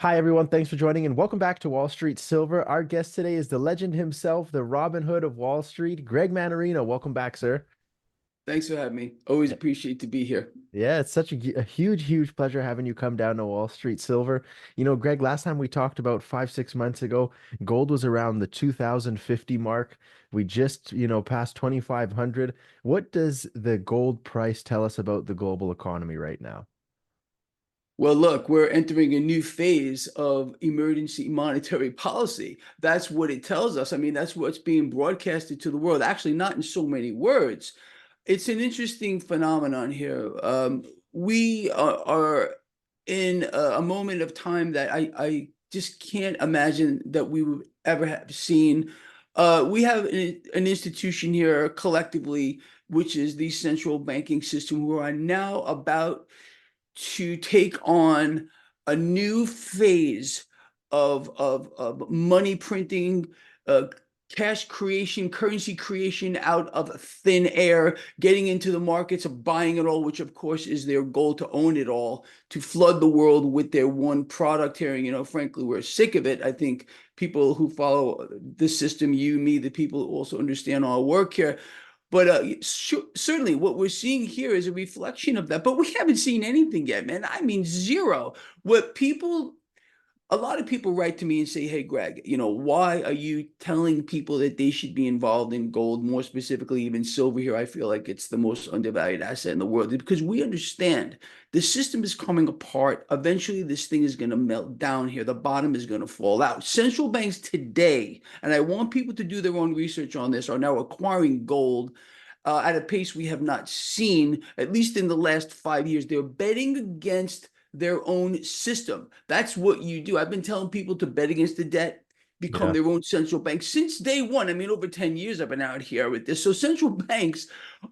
Hi, everyone. Thanks for joining and welcome back to Wall Street Silver. Our guest today is the legend himself, the Robin Hood of Wall Street, Greg Mannarino. Welcome back, sir. Thanks for having me. Always appreciate to be here. Yeah, it's such a huge, huge pleasure having you come down to Wall Street Silver. Greg, last time we talked about 5, 6 months ago, gold was around the 2050 mark. We just, passed 2,500. What does the gold price tell us about the global economy right now? Well, look, we're entering a new phase of emergency monetary policy. That's what it tells us. I mean, that's what's being broadcasted to the world. Actually, not in so many words. It's an interesting phenomenon here. We are in a moment of time that I just can't imagine that we would ever have seen. We have an institution here collectively, which is the central banking system, who are now about to take on a new phase of money printing, uh, cash creation, currency creation out of thin air, getting into the markets of buying it all, which of course is their goal, to own it all, to flood the world with their one product here. And, frankly, we're sick of it. I think people who follow the system, you, me, the people who also understand our work here, but certainly what we're seeing here is a reflection of that. But we haven't seen anything yet, man. I mean, zero. A lot of people write to me and say, "Hey, Greg, why are you telling people that they should be involved in gold, more specifically even silver here? I feel like it's the most undervalued asset in the world." Because we understand the system is coming apart. Eventually, this thing is going to melt down here. The bottom is going to fall out. Central banks today, and I want people to do their own research on this, are now acquiring gold at a pace we have not seen, at least in the last 5 years. They're betting against their own system. That's what you do. I've been telling people to bet against the debt, become Yeah. their own central bank since day one. I mean, over 10 years I've been out here with this. So central banks,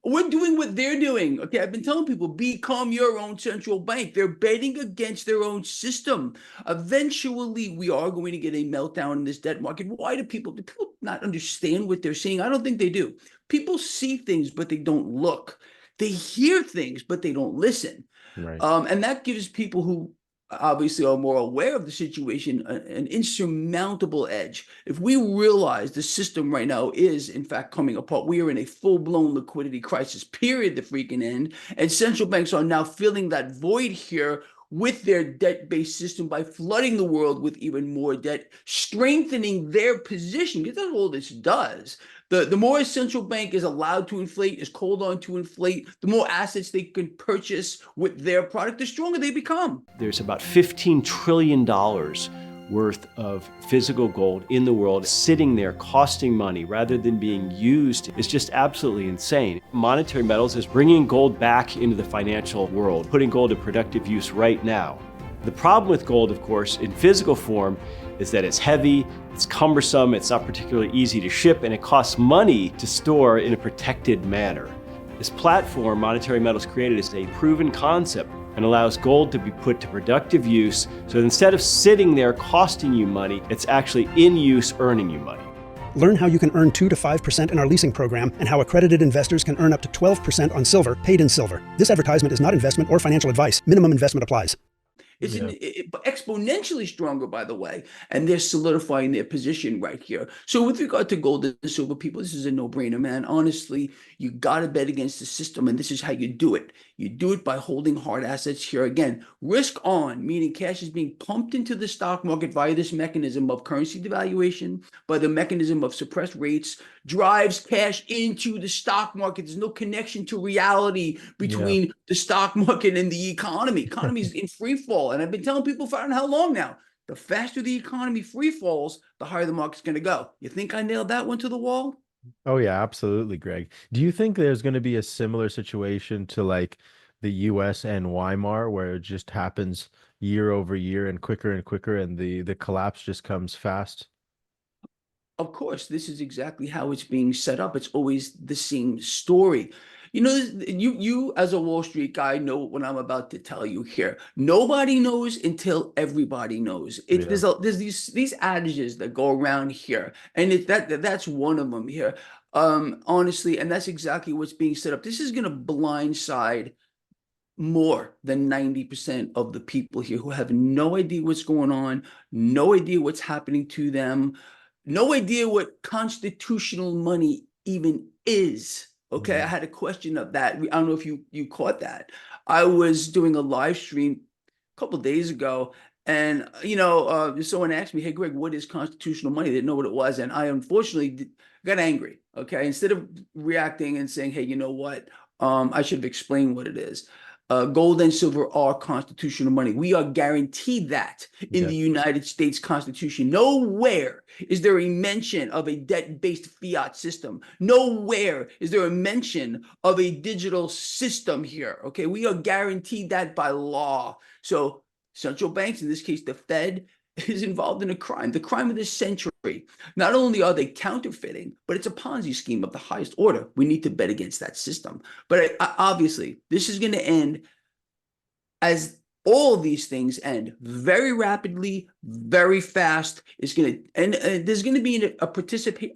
we're doing what they're doing. Okay, I've been telling people, become your own central bank. They're betting against their own system. Eventually, we are going to get a meltdown in this debt market. Why do people not understand what they're seeing? I don't think they do. People see things, but they don't look. They hear things, but they don't listen. Right. And that gives people who obviously are more aware of the situation an insurmountable edge. If we realize the system right now is, in fact, coming apart, we are in a full-blown liquidity crisis, period, the freaking end. And central banks are now filling that void here with their debt-based system by flooding the world with even more debt, strengthening their position, because that's all this does. The more a central bank is allowed to inflate, is called on to inflate, the more assets they can purchase with their product, the stronger they become. There's about $15 trillion worth of physical gold in the world sitting there costing money rather than being used. Is just absolutely insane. Monetary Metals is bringing gold back into the financial world, putting gold to productive use right now. The problem with gold, of course, in physical form is that it's heavy, it's cumbersome, it's not particularly easy to ship, and it costs money to store in a protected manner. This platform Monetary Metals created is a proven concept and allows gold to be put to productive use, so that instead of sitting there costing you money, it's actually in use earning you money. Learn how you can earn 2 to 5% in our leasing program and how accredited investors can earn up to 12% on silver paid in silver. This advertisement is not investment or financial advice. Minimum investment applies. It's Yeah. exponentially stronger, by the way, and they're solidifying their position right here. So with regard to gold and silver, people, this is a no-brainer, man. Honestly, you got to bet against the system, and this is how you do it. You do it by holding hard assets here. Again, risk on, meaning cash is being pumped into the stock market via this mechanism of currency devaluation, by the mechanism of suppressed rates, drives cash into the stock market. There's no connection to reality Yeah. between the stock market and the economy. Economy is in free fall. And I've been telling people for I don't know how long now, the faster the economy free falls, the higher the market's going to go. You think I nailed that one to the wall? Oh yeah, absolutely, Greg. Do you think there's going to be a similar situation to like the US and Weimar where it just happens year over year and quicker and the collapse just comes fast? Of course, this is exactly how it's being set up. It's always the same story. You as a Wall Street guy know what I'm about to tell you here. Nobody knows until everybody knows. Yeah. There's these adages that go around here, and that's one of them here. Honestly, and that's exactly what's being set up. This is going to blindside more than 90% of the people here who have no idea what's going on, no idea what's happening to them, no idea what constitutional money even is. Okay, I Mhm. had a question of that. I don't know if you caught that. I was doing a live stream a couple days ago, and someone asked me, "Hey, Greg, what is constitutional money?" They didn't know what it was, and I unfortunately got angry. Okay, instead of reacting and saying, "Hey, you know what? I should have explained what it is." Gold and silver are constitutional money. We are guaranteed that in Yeah. the United States Constitution. Nowhere is there a mention of a debt-based fiat system. Nowhere is there a mention of a digital system here. Okay, we are guaranteed that by law. So central banks, in this case, the Fed, is involved in a crime, the crime of the century. Not only are they counterfeiting, but it's a Ponzi scheme of the highest order. We need to bet against that system. But obviously, this is going to end as all of these things end very rapidly, very fast. It's going to, and there's going to be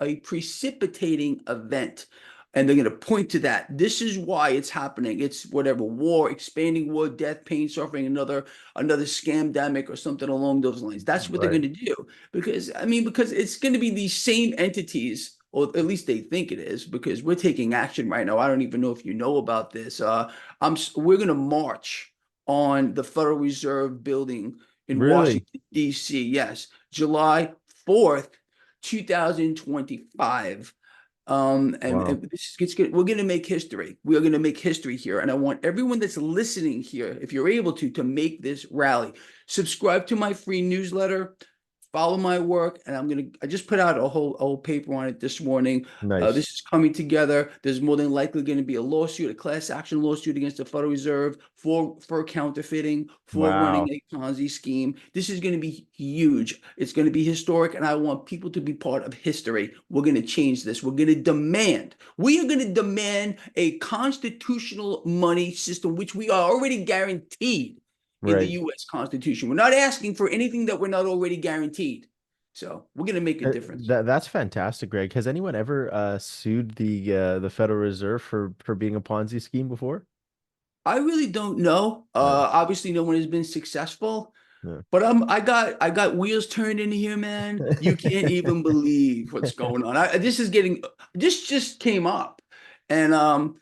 a precipitating event. And they're going to point to that. This is why it's happening. It's whatever war, expanding war, death, pain, suffering, another scamdemic or something along those lines. That's what they're Right. going to do. Because it's going to be these same entities, or at least they think it is, because we're taking action right now. I don't even know if you know about this. We're going to march on the Federal Reserve building in Really? Washington, D.C. Yes, July 4th, 2025. Wow. And this gets good. We're going to make history. We are going to make history here. And I want everyone that's listening here, if you're able to make this rally. Subscribe to my free newsletter. Follow my work, and I just put out a whole paper on it this morning. Nice. This is coming together. There's more than likely going to be a lawsuit, a class action lawsuit against the Federal Reserve for counterfeiting, for running Wow. a Ponzi scheme. This is going to be huge. It's going to be historic, and I want people to be part of history. We're going to change this. We are going to demand a constitutional money system, which we are already guaranteed in the Right. U.S. Constitution. We're not asking for anything that we're not already guaranteed. So we're going to make a difference. That's fantastic, Greg. Has anyone ever sued the Federal Reserve for being a Ponzi scheme before? I really don't know. No. Obviously, no one has been successful, No. but I got wheels turned in here, man. You can't even believe what's going on. This just came up, and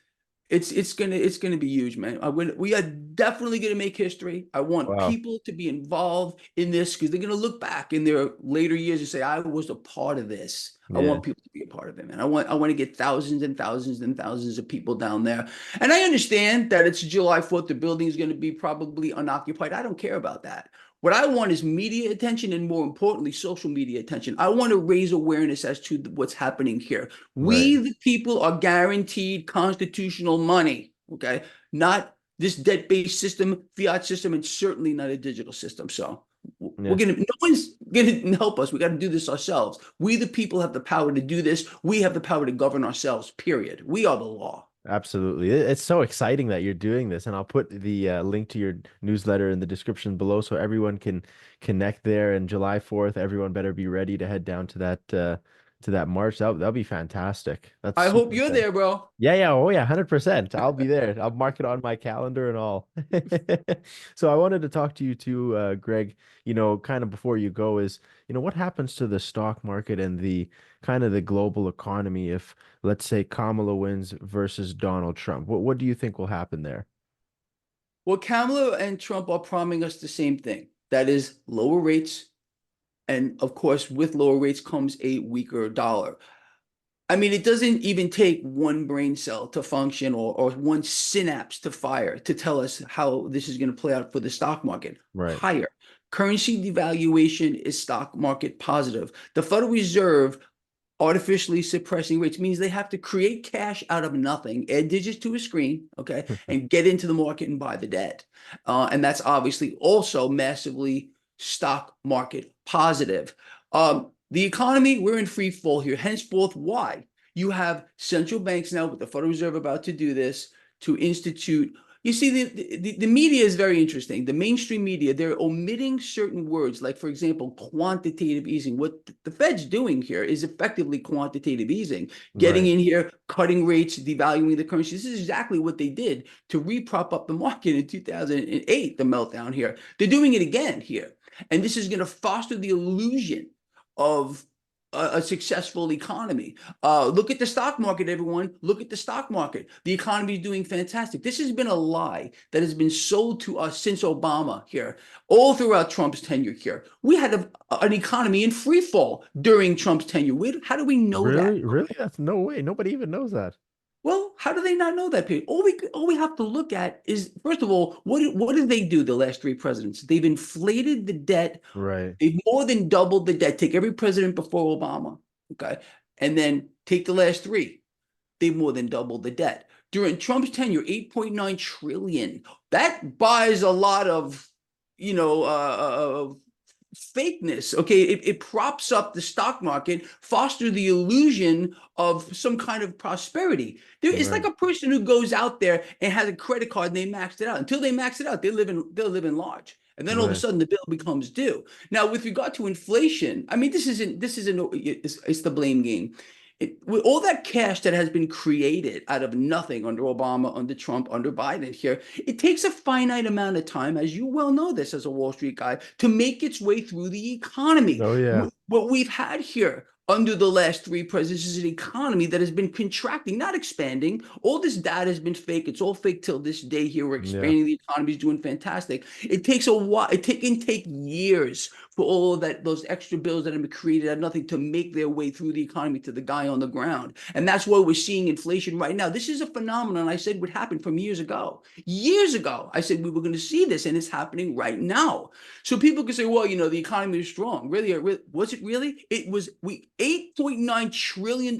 it's gonna be huge, man. We are definitely gonna make history. I want Wow. people to be involved in this because they're gonna look back in their later years and say, "I was a part of this." I Yeah. want people to be a part of it, man. I want to get thousands and thousands and thousands of people down there. And I understand that it's July 4th. The building is going to be probably unoccupied. I don't care about that. What I want is media attention and, more importantly, social media attention. I want to raise awareness as to what's happening here. Right. We, the people, are guaranteed constitutional money, okay? Not this debt-based system, fiat system, and certainly not a digital system. So Yeah. no one's gonna help us. We got to do this ourselves. We, the people, have the power to do this. We have the power to govern ourselves, period. We are the law. Absolutely. It's so exciting that you're doing this, and I'll put the link to your newsletter in the description below so everyone can connect there. And July 4th, everyone better be ready to head down to that march. That'll be fantastic. That's I hope super you're exciting. there, bro. Yeah, yeah, oh yeah, 100%. I'll be there. I'll mark it on my calendar and all. So I wanted to talk to you too, Greg, kind of before you go is, what happens to the stock market and the kind of the global economy if, let's say, Kamala wins versus Donald Trump? What do you think will happen there? Well, Kamala and Trump are promising us the same thing. That is lower rates. And of course, with lower rates comes a weaker dollar. I mean, it doesn't even take one brain cell to function or one synapse to fire to tell us how this is going to play out for the stock market. Right. Higher. Currency devaluation is stock market positive. The Federal Reserve artificially suppressing rates means they have to create cash out of nothing, add digits to a screen, okay, and get into the market and buy the debt. And that's obviously also massively stock market positive. The economy, we're in free fall here. Henceforth, why? You have central banks now with the Federal Reserve about to do this, to institute You see, the media is very interesting. The mainstream media, they're omitting certain words, like, for example, quantitative easing. What the Fed's doing here is effectively quantitative easing, getting Right. in here, cutting rates, devaluing the currency. This is exactly what they did to re-prop up the market in 2008, the meltdown here. They're doing it again here. And this is going to foster the illusion of a successful economy. Look at the stock market, everyone. Look at the stock market. The economy is doing fantastic. This has been a lie that has been sold to us since Obama here, all throughout Trump's tenure here. We had an economy in free fall during Trump's tenure. How do we know that? Really? Really? That's no way. Nobody even knows that. Well, how do they not know that, Pete? All we have to look at is, first of all, what did they do, the last three presidents? They've inflated the debt. Right. They've more than doubled the debt. Take every president before Obama, okay? And then take the last three. They've more than doubled the debt. During Trump's tenure, 8.9 trillion. That buys a lot of, you know, fakeness. Okay, it props up the stock market, foster the illusion of some kind of prosperity. It's like Right. a person who goes out there and has a credit card and they maxed it out. Until they max it out, they'll live in large. And then all of a Right. sudden the bill becomes due. Now, with regard to inflation, I mean, it's the blame game. With all that cash that has been created out of nothing under Obama, under Trump, under Biden here, it takes a finite amount of time, as you well know this as a Wall Street guy, to make its way through the economy. Oh yeah. What we've had here under the last three presidents is an economy that has been contracting, not expanding. All this data has been fake. It's all fake till this day here. We're Yeah. expanding. The economy is doing fantastic. It takes a while. It can take years for all of those extra bills that have been created out of nothing to make their way through the economy to the guy on the ground. And that's why we're seeing inflation right now. This is a phenomenon I said would happen from years ago. Years ago, I said we were going to see this, and it's happening right now. So people can say, well, you know, the economy is strong. Really, was it really? It was. $8.9 trillion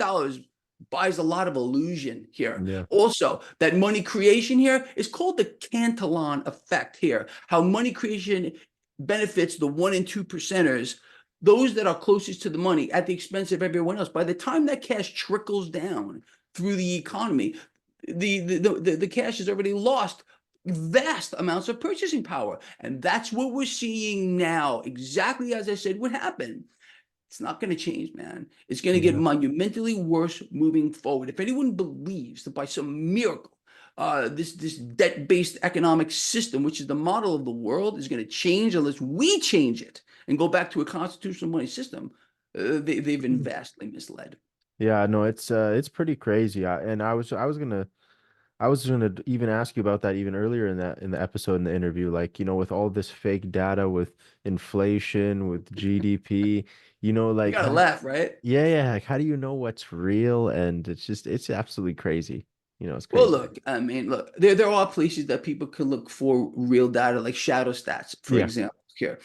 buys a lot of illusion here. Yeah. Also, that money creation here is called the Cantillon effect here. How money creation benefits the 1% and 2%ers, those that are closest to the money at the expense of everyone else. By the time that cash trickles down through the economy, the cash has already lost vast amounts of purchasing power. And that's what we're seeing now, exactly as I said would happen. It's not going to change, man. It's going to get Yeah. monumentally worse moving forward. If anyone believes that by some miracle, this debt-based economic system, which is the model of the world, is going to change unless we change it and go back to a constitutional money system, they've been vastly misled. Yeah, no, it's pretty crazy. I was gonna even ask you about that even earlier in the episode in the interview. Like, with all this fake data with inflation, with GDP, You like got to laugh, right? yeah, yeah, like how do you know what's real? And it's absolutely crazy. It's Well, crazy. look, I mean, look, there are places that people can look for real data, like shadow stats, for Yeah, example, here.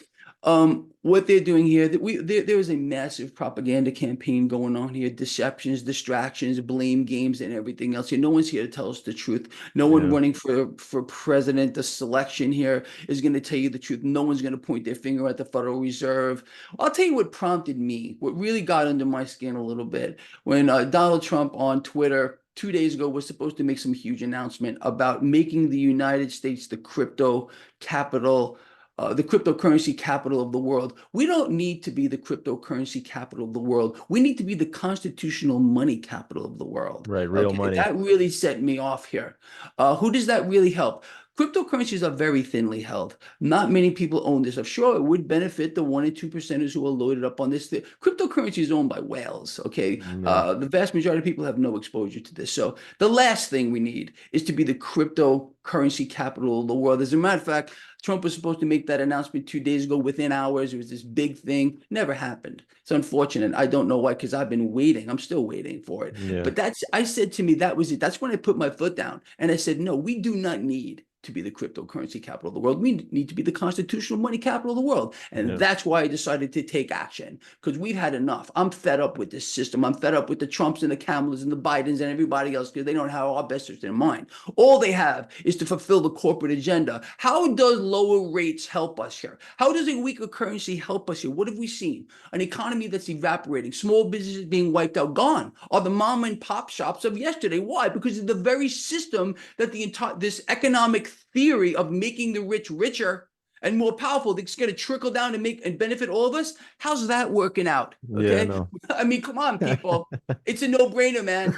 What they're doing here, there is a massive propaganda campaign going on here, deceptions, distractions, blame games, and everything else here. No one's here to tell us the truth. No one yeah, running for president, the selection here is going to tell you the truth. No one's going to point their finger at the Federal Reserve. I'll tell you what prompted me, what really got under my skin a little bit, when Donald Trump on Twitter 2 days ago was supposed to make some huge announcement about making the United States the crypto capital, the cryptocurrency capital of the world. We don't need to be the cryptocurrency capital of the world. We need to be the constitutional money capital of the world. right. Real Okay, money. that really set me off here. Who does that really help? Cryptocurrencies are very thinly held. Not many people own this. I'm sure it would benefit the 1% and 2%ers who are loaded up on this. The cryptocurrency is owned by whales. Okay, Yeah, the vast majority of people have no exposure to this. So the last thing we need is to be the cryptocurrency capital of the world. As a matter of fact, Trump was supposed to make that announcement 2 days ago. Within hours, it was this big thing. Never happened. It's unfortunate. I don't know why, because I've been waiting. I'm still waiting for it. yeah, But I said to me, that was it. That's when I put my foot down and I said, no, we do not need to be the cryptocurrency capital of the world. We need to be the constitutional money capital of the world. And that's why I decided to take action, because we've had enough. I'm fed up with this system. I'm fed up with the Trumps and the Kamalas and the Bidens and everybody else, because they don't have our best interest in mind. All they have is to fulfill the corporate agenda. How does lower rates help us here? How does a weaker currency help us here? What have we seen? An economy that's evaporating, small businesses being wiped out, gone are the mom and pop shops of yesterday. Why? Because of the very system that this economic theory of making the rich richer and more powerful, that's going to trickle down and make and benefit all of us. How's that working out? Okay. Yeah, no. I mean, come on, people. It's a no-brainer, man.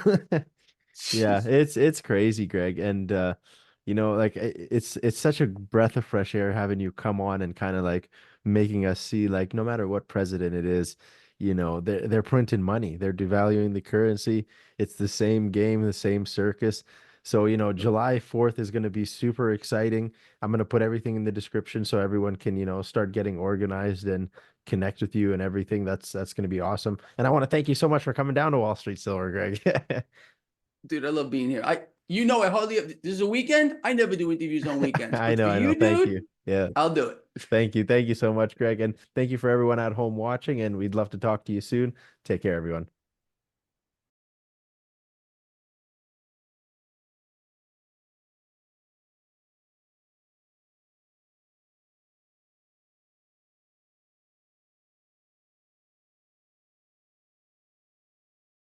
Yeah, it's crazy, Greg. And you know, like it's such a breath of fresh air having you come on and kind of like making us see, like, no matter what president it is, you know, they're printing money, they're devaluing the currency. It's the same game, the same circus. So, you know, July 4th is going to be super exciting. I'm going to put everything in the description so everyone can, you know, start getting organized and connect with you and everything. That's going to be awesome. And I want to thank you so much for coming down to Wall Street Silver, Greg. Dude, I love being here. I hardly have, this is a weekend. I never do interviews on weekends. I But know, for I know. you, Thank dude, you. Yeah. I'll do it. Thank you. Thank you so much, Greg. And thank you for everyone at home watching. And we'd love to talk to you soon. Take care, everyone.